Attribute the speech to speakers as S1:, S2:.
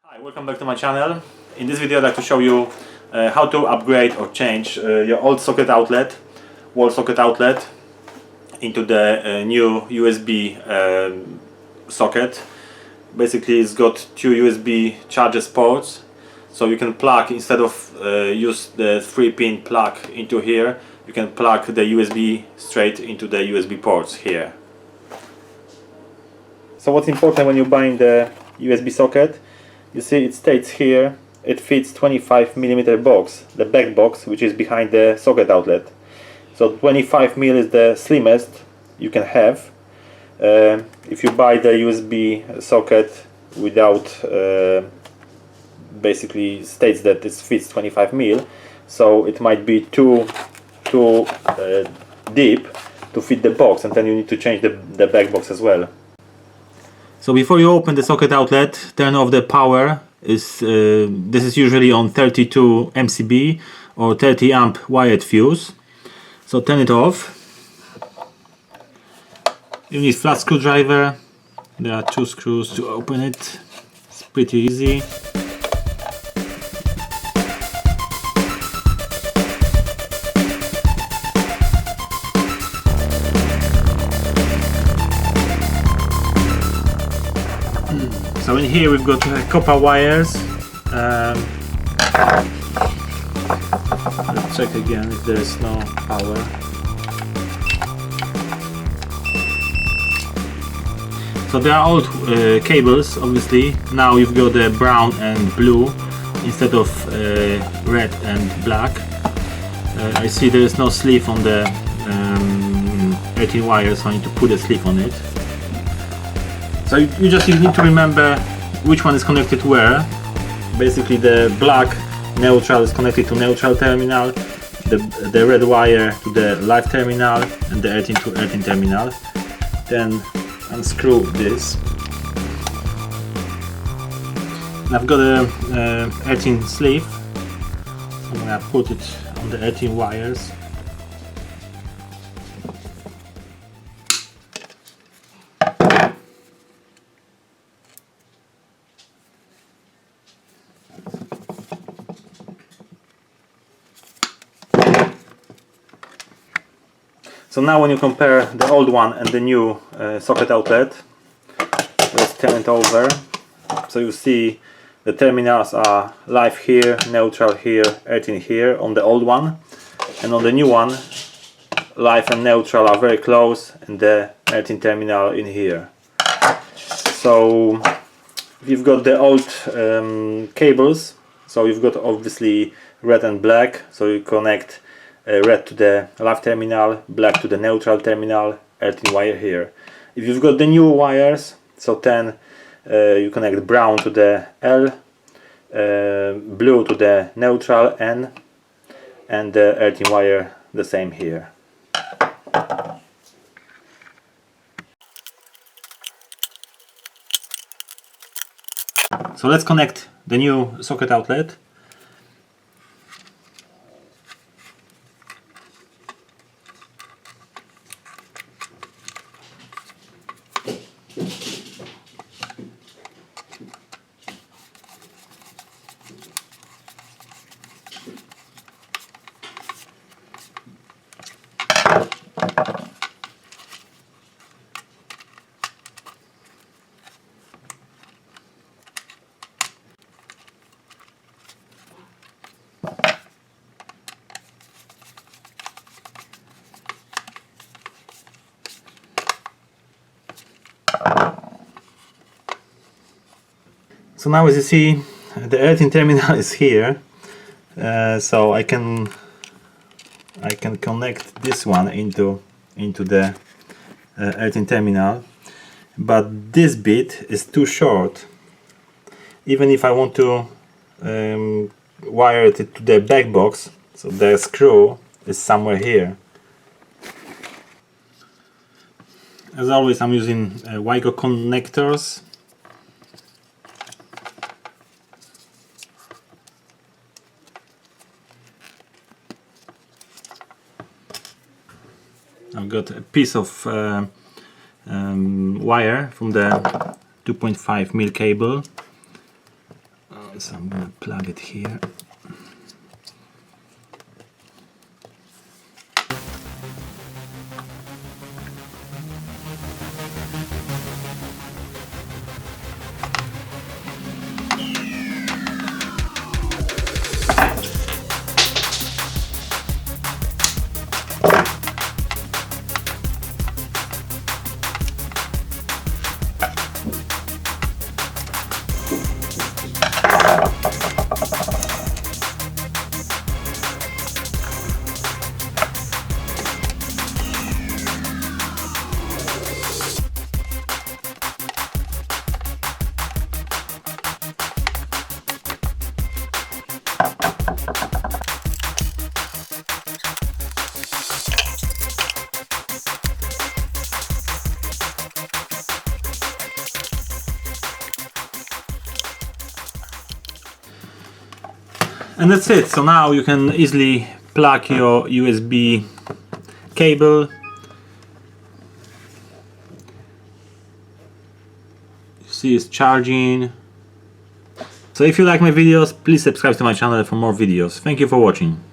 S1: Hi, welcome back to my channel. In this video I'd like to show you how to upgrade or change your old socket outlet, wall socket outlet, into the new USB socket. Basically it's got two USB charger ports, so you can plug, instead of use the 3-pin plug into here, you can plug the USB straight into the USB ports here. So what's important when you're buying the USB socket, you see it states here it fits 25mm box, the back box, which is behind the socket outlet. So 25mm is the slimmest you can have. If you buy the USB socket without, basically states that it fits 25mm, so it might be too deep to fit the box, and then you need to change the back box as well. So before you open the socket outlet, turn off the power. This is usually on 32 MCB or 30 amp wired fuse. So turn it off. You need flat screwdriver. There are 2 screws to open it. It's pretty easy. So in here we've got copper wires. Let's check again if there is no power. So there are old cables, obviously. Now you've got the brown and blue instead of red and black. I see there is no sleeve on the 18 wires, so I need to put a sleeve on it. So you just need to remember which one is connected where. Basically the black neutral is connected to neutral terminal, the red wire to the live terminal, and the earthing to earthing terminal. Then unscrew this. And I've got a earthing sleeve. I'm gonna put it on the earthing wires. So now when you compare the old one and the new socket outlet, let's turn it over. So you see the terminals are live here, neutral here, earthing here on the old one, and on the new one live and neutral are very close, and the earthing terminal in here. So if you've got the old cables, so you've got obviously red and black, so you connect red to the live terminal, black to the neutral terminal, earthing wire here. If you've got the new wires, so then you connect brown to the L, blue to the neutral N, and the earthing wire the same here. So let's connect the new socket outlet. So now, as you see, the earthing terminal is here, so I can connect this one into the earthing terminal, but this bit is too short. Even if I want to wire it to the back box, so the screw is somewhere here. As always, I'm using Wigo connectors. I've got a piece of wire from the 2.5 mil cable. So I'm gonna plug it here. And that's it. So now you can easily plug your USB cable. You see it's charging. So if you like my videos, please subscribe to my channel for more videos. Thank you for watching.